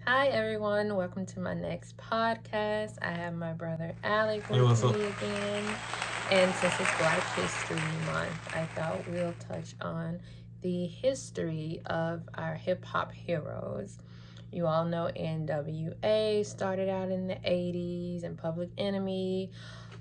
Hi everyone, welcome to my next podcast. I have my brother Alec Hey, with what's up? me again. And since it's Black History Month, I thought we'll touch on the history of our hip hop heroes. You all know NWA started out in the 80s and Public Enemy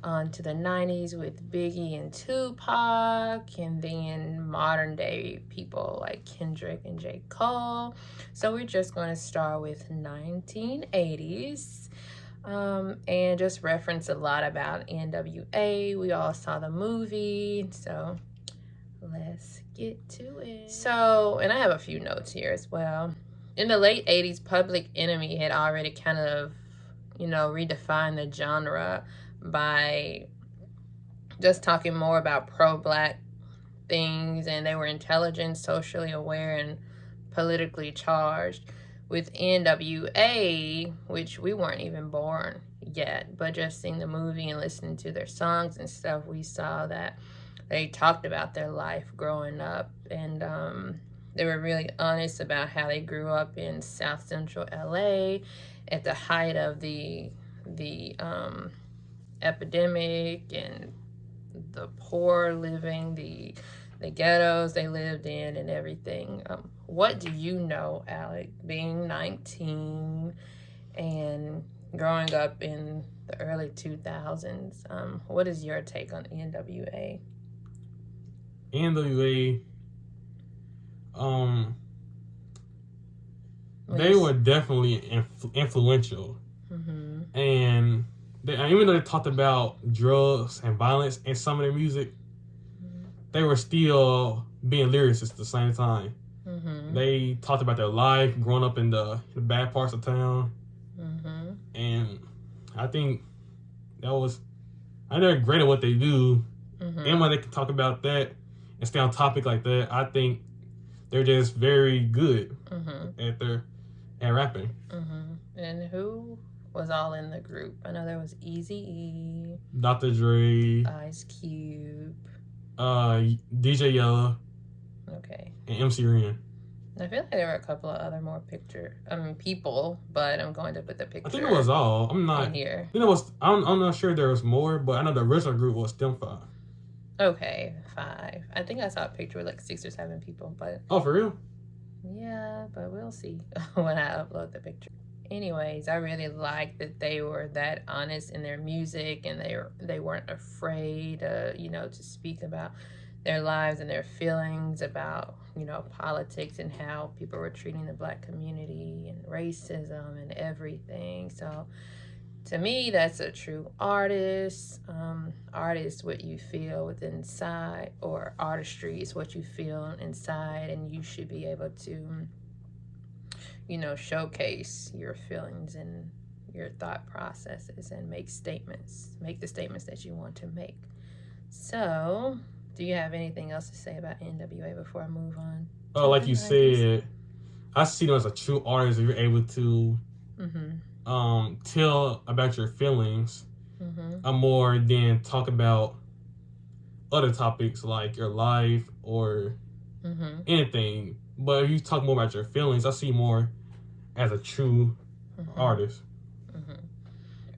on to the 90s with Biggie and Tupac, and then modern day people like Kendrick and J. Cole. So we're just going to start with 1980s. And just reference a lot about NWA. We all saw the movie, so let's get to it. So, and I have a few notes here as well. In the late 80s, Public Enemy had already kind of, redefined the genre by just talking more about pro-black things, and they were intelligent, socially aware, and politically charged. With NWA, which we weren't even born yet, but just seeing the movie and listening to their songs and stuff, we saw that they talked about their life growing up, and they were really honest about how they grew up in South Central LA at the height of the epidemic, and the poor living, the ghettos they lived in, and everything. What do you know, Alec, being 19 and growing up in the early 2000s? What is your take on NWA? NWA, they were definitely influential, and even though they talked about drugs and violence in some of their music, they were still being lyricists at the same time. They talked about their life growing up in the bad parts of town, and I think they're great at what they do. And when they can talk about that and stay on topic like that, I think they're just very good at rapping. And who was all in the group? I know there was Eazy-E, Dr. Dre, Ice Cube, DJ Yella, okay, and MC Ren. I feel like there were a couple of other more people, but I'm going to put the picture. I think it was all. I'm not on here. I think it was. I'm not sure there was more, but I know the original group was them 5. Okay, 5. I think I saw a picture with like 6 or 7 people, but Oh, for real? yeah, but we'll see when I upload the picture. Anyways, I really liked that they were that honest in their music, and they weren't afraid, to speak about their lives and their feelings about, politics and how people were treating the black community and racism and everything. So to me, that's a true artist. Artist, what you feel within inside, or artistry is what you feel inside, and you should be able to, showcase your feelings and your thought processes and make the statements that you want to make. So, do you have anything else to say about NWA before I move on? Like you said, I see them as a true artist if you're able to tell about your feelings more than talk about other topics like your life or anything. But if you talk more about your feelings, I see more as a true artist.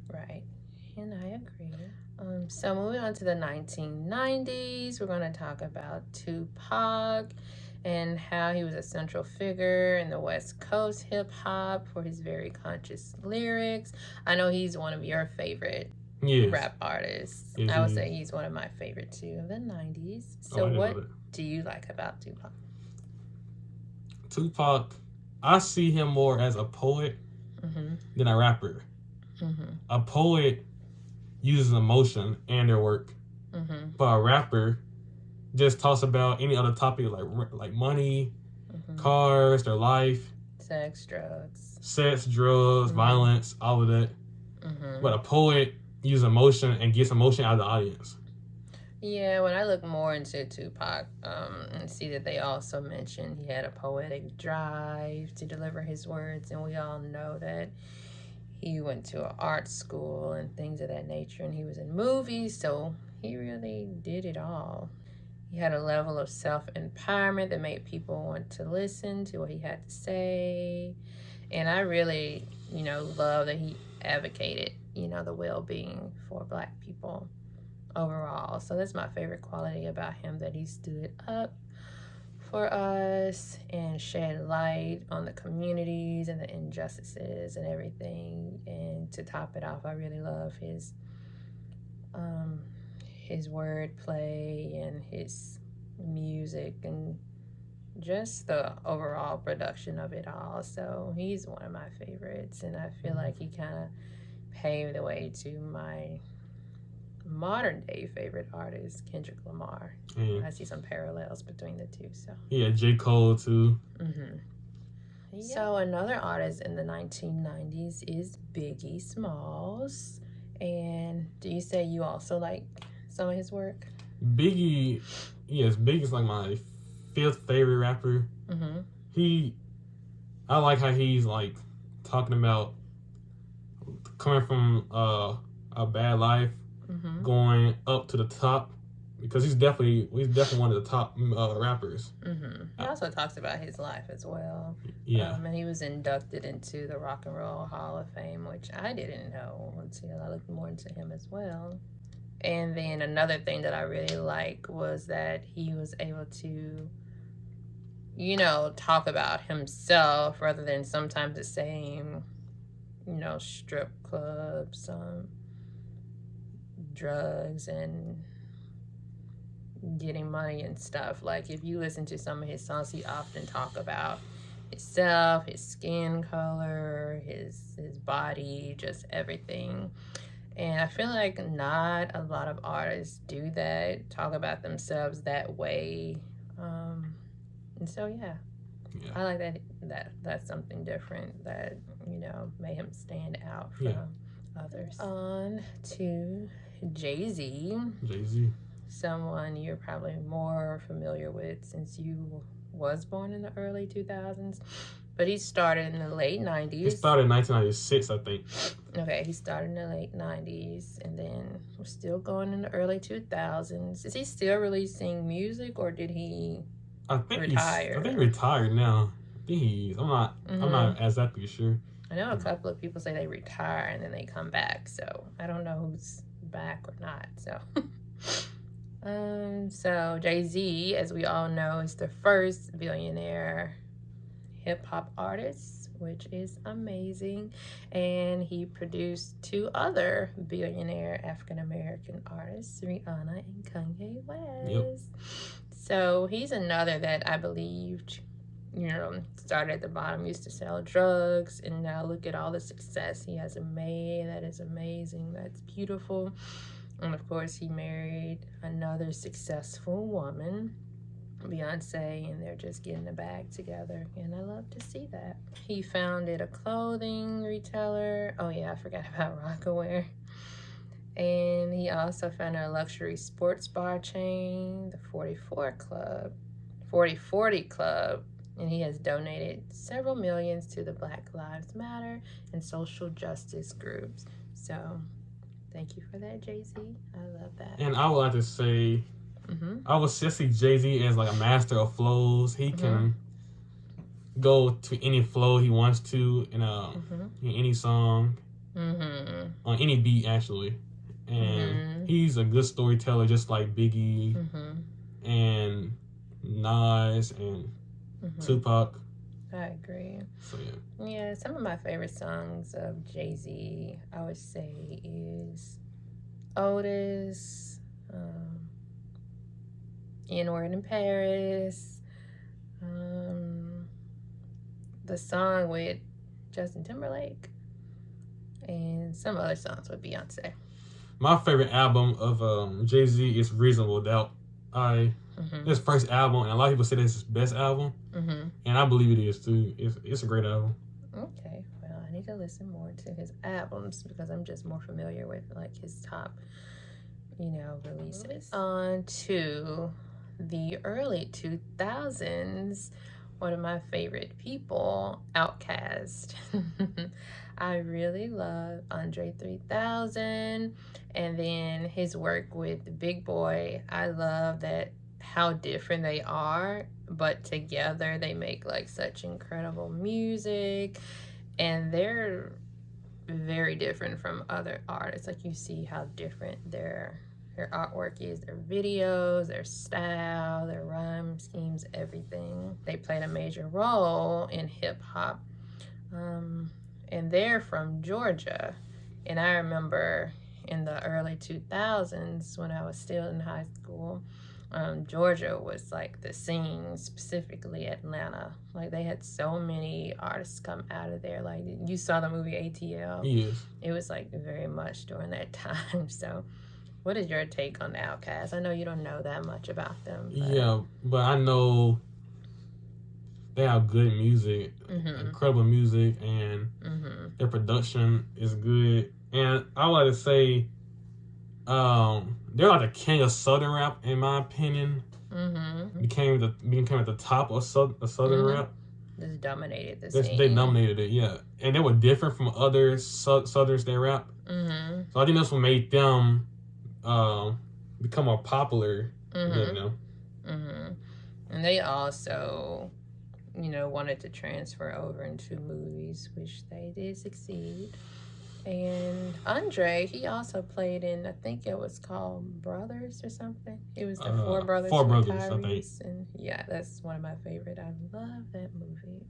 Right, and I agree. So moving on to the 1990s, we're going to talk about Tupac and how he was a central figure in the West Coast hip hop for his very conscious lyrics. I know he's one of your favorite rap artists. Yes, I would say he's one of my favorite too of the 90s. So what do you like about Tupac? Tupac, I see him more as a poet than a rapper. A poet uses emotion in their work, but a rapper just talks about any other topic like money, cars, their life, sex, drugs, violence, all of that. But a poet uses emotion and gets emotion out of the audience. Yeah, when I look more into Tupac, and see that they also mentioned he had a poetic drive to deliver his words, and we all know that he went to an art school and things of that nature, and he was in movies, so he really did it all. He had a level of self-empowerment that made people want to listen to what he had to say. And I really, love that he advocated, the well-being for Black people overall. So that's my favorite quality about him, that he stood up for us and shed light on the communities and the injustices and everything. And to top it off, I really love his wordplay and his music and just the overall production of it all. So he's one of my favorites, and I feel like he kind of paved the way to my modern day favorite artist, Kendrick Lamar. I see some parallels between the two. So yeah, J. Cole too. Yeah. So another artist in the 1990s is Biggie Smalls. And do you say you also like some of his work? Biggie, yes, Biggie's like my 5th favorite rapper. I like how he's like talking about coming from a bad life, going up to the top, because he's definitely one of the top rappers. He also talks about his life as well. Yeah. And he was inducted into the Rock and Roll Hall of Fame, which I didn't know until I looked more into him as well. And then another thing that I really like was that he was able to, talk about himself rather than sometimes the same, strip clubs, drugs, and getting money and stuff. Like, if you listen to some of his songs, he often talk about himself, his skin color, his body, just everything. And I feel like not a lot of artists do that, talk about themselves that way. And so, yeah. I like that's something different that, made him stand out from others. On to JayZ. Someone you're probably more familiar with since you was born in the early 2000s. But he started in the late 90s. He started in 1996, I think. Okay, he started in the late 90s, and then we're still going in the early 2000s. Is he still releasing music, or did he retire? I think retired now. I think he is. I'm not exactly sure. I know a couple of people say they retire and then they come back, so I don't know who's back or not. So, so JayZ, as we all know, is the first billionaire hip-hop artist, which is amazing. And he produced 2 other billionaire African-American artists, Rihanna and Kanye West. Yep. So he's another that I believed, started at the bottom, used to sell drugs, and now look at all the success he has made. That is amazing. That's beautiful. And of course, he married another successful woman, Beyonce, and they're just getting the bag together, and I love to see that. He founded a clothing retailer. Oh yeah, I forgot about Rockaware. And he also founded a luxury sports bar chain, the 4040 Club, and he has donated several millions to the Black Lives Matter and social justice groups. So thank you for that, JayZ. I love that. And I would like to say, I would just see JayZ as like a master of flows. He can go to any flow he wants to in any song, on any beat actually. And he's a good storyteller, just like Biggie and Nas and Tupac. I agree. So yeah. Yeah, some of my favorite songs of JayZ, I would say, is Otis, Inward in Paris, the song with Justin Timberlake, and some other songs with Beyonce. My favorite album of JayZ is Reasonable Doubt. His first album, and a lot of people say this is his best album, and I believe it is too. It's a great album. Okay, well, I need to listen more to his albums because I'm just more familiar with like his top, releases. On to the early 2000s, one of my favorite people, Outcast. I really love Andre 3000, and then his work with Big Boy. I love that how different they are, but together they make like such incredible music. And they're very different from other artists. Like, you see how different their artwork is, their videos, their style, their rhyme schemes, everything. They played a major role in hip hop. And they're from Georgia. And I remember in the early 2000s when I was still in high school, Georgia was like the scene, specifically Atlanta. Like, they had so many artists come out of there. Like, you saw the movie ATL. Yes. It was like very much during that time. So what is your take on the Outcast? I know you don't know that much about them. Yeah, but I know they have good music, incredible music, and their production is good. And I would like to say, they're like the king of Southern rap, in my opinion. Became at the top of Southern rap. Just dominated the scene. They dominated it, yeah. And they were different from other Southerns that rap. So I think that's what made them become more popular. You know. And they also, wanted to transfer over into movies, which they did succeed. And Andre, he also played in, I think it was called Brothers or something. It was the Four Brothers. Four Brothers, I think. And yeah, that's one of my favorite. I love that movie.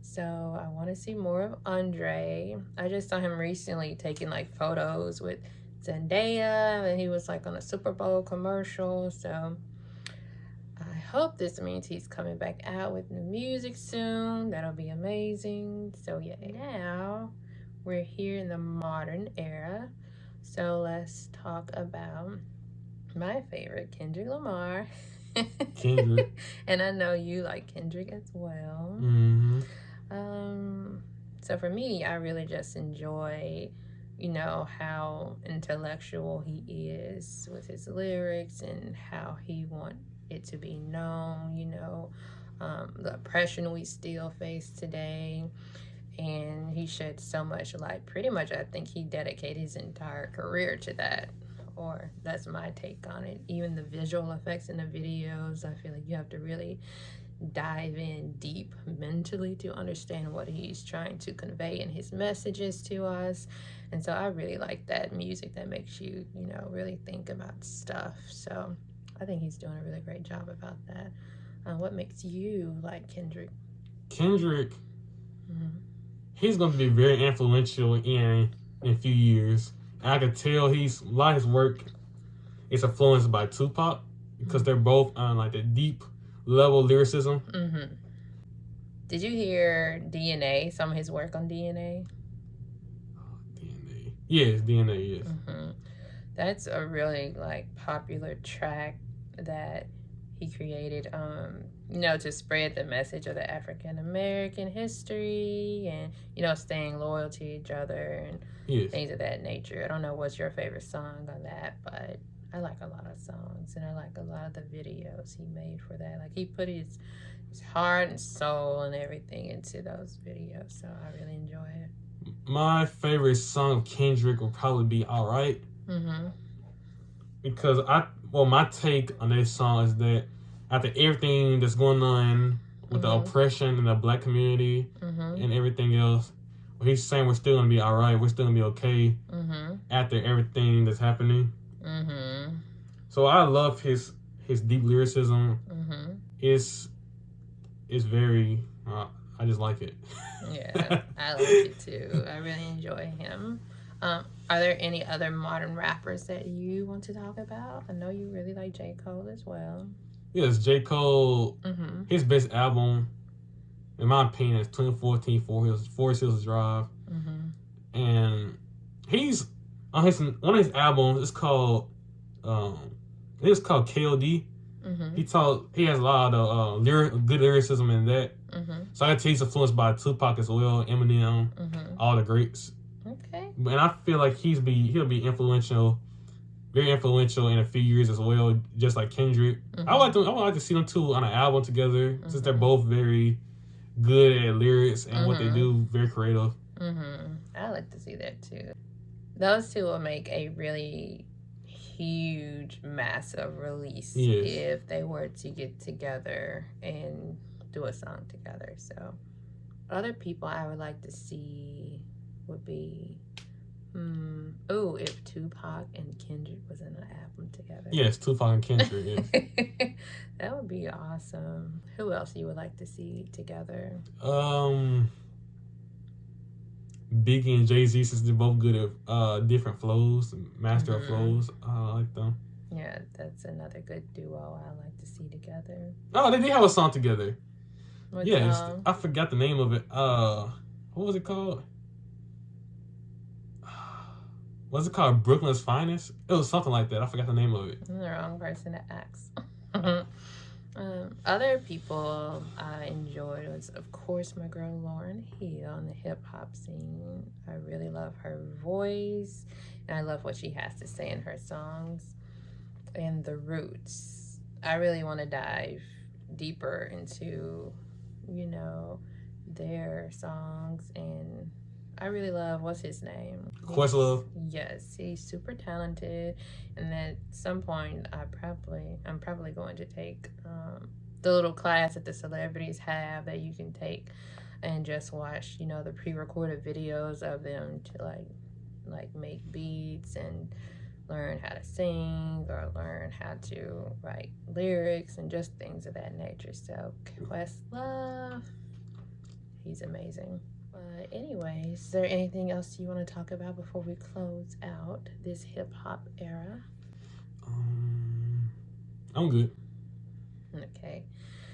So I want to see more of Andre. I just saw him recently taking like photos with Zendaya, and he was like on a Super Bowl commercial. So I hope this means he's coming back out with new music soon. That'll be amazing. So yeah, now we're here in the modern era. So let's talk about my favorite, Kendrick Lamar. Kendrick. And I know you like Kendrick as well. So for me, I really just enjoy, how intellectual he is with his lyrics and how he wants it to be known, the oppression we still face today. And he shed so much light. Pretty much, I think he dedicated his entire career to that. Or that's my take on it. Even the visual effects in the videos, I feel like you have to really dive in deep mentally to understand what he's trying to convey in his messages to us. And so I really like that music that makes you, really think about stuff. So I think he's doing a really great job about that. What makes you like Kendrick? Kendrick, he's going to be very influential in a few years. And I could tell a lot of his work is influenced by Tupac because they're both on like the deep level lyricism. Did you hear DNA, some of his work on DNA? DNA. Yes, DNA, yes. That's a really popular track that he created, to spread the message of the African American history and, staying loyal to each other and things of that nature. I don't know what's your favorite song on that, but I like a lot of songs and I like a lot of the videos he made for that. Like, he put his heart and soul and everything into those videos, so I really enjoy it. My favorite song of Kendrick will probably be Alright. Because my take on this song is that after everything that's going on with the oppression in the black community and everything else, he's saying we're still gonna be alright, we're still gonna be okay after everything that's happening. So I love his deep lyricism. It's very I just like it. Yeah, I like it too. I really enjoy him. Are there any other modern rappers that you want to talk about? I know you really like J. Cole as well. Yes, J. Cole, his best album, in my opinion, is 2014 Forest Hills Drive. And he's on one of his albums, it's called KOD. He has a lot of good lyricism in that. So I can tell he's influenced by Tupac as well, Eminem, all the greats. Okay. And I feel like he'll be influential, very influential in a few years as well, just like Kendrick. I would like to see them two on an album together, since they're both very good at lyrics and what they do, very creative. I like to see that too. Those two will make a really huge, massive release if they were to get together and do a song together. So Other people I would like to see would be, if Tupac and Kendrick was in an album together. Yes, Tupac and Kendrick. Yes. That would be awesome. Who else you would like to see together? Biggie and JayZ, since they're both good at different flows, master of flows. I like them. Yeah, that's another good duo I like to see together. Oh, they did have a song together. What yes, song? I forgot the name of it. What was it called? Was it called Brooklyn's Finest? It was something like that. I forgot the name of it. I'm the wrong person to ask. Other people I enjoyed was, of course, my girl Lauryn Hill on the hip hop scene. I really love her voice, and I love what she has to say in her songs. And the Roots. I really want to dive deeper into, their songs, and I really love, what's his name? Questlove. Yes, he's super talented, and at some point I'm probably going to take the little class that the celebrities have that you can take and just watch, the pre-recorded videos of them to like make beats and learn how to sing or learn how to write lyrics and just things of that nature. So Questlove, he's amazing. But anyways, is there anything else you want to talk about before we close out this hip hop era? I'm good. Okay.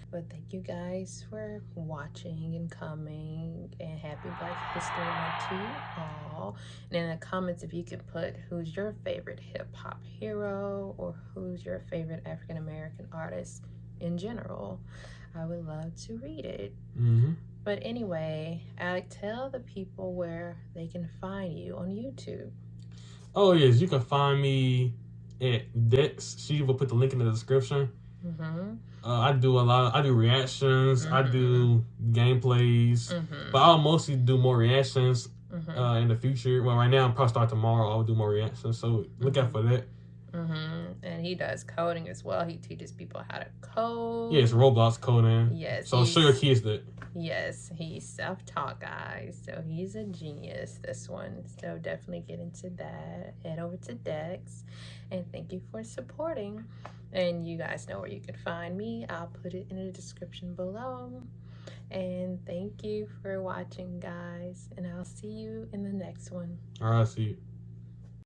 But thank you guys for watching and coming, and happy Black History Month to you all. And in the comments, if you could put who's your favorite hip hop hero or who's your favorite African American artist in general, I would love to read it. But anyway, Alec, tell the people where they can find you on YouTube. Oh yes, you can find me at Dex. She will put the link in the description. I do reactions. I do gameplays, but I'll mostly do more reactions in the future. Well, right now I'm probably start tomorrow. I'll do more reactions, so look out for that. And he does coding as well. He teaches people how to code. Yeah, it's Roblox coding. Yes. So show your kids that. Yes, he's self-taught, guys. So he's a genius, this one. So definitely get into that. Head over to Dex. And thank you for supporting. And you guys know where you can find me. I'll put it in the description below. And thank you for watching, guys. And I'll see you in the next one. All right, see you.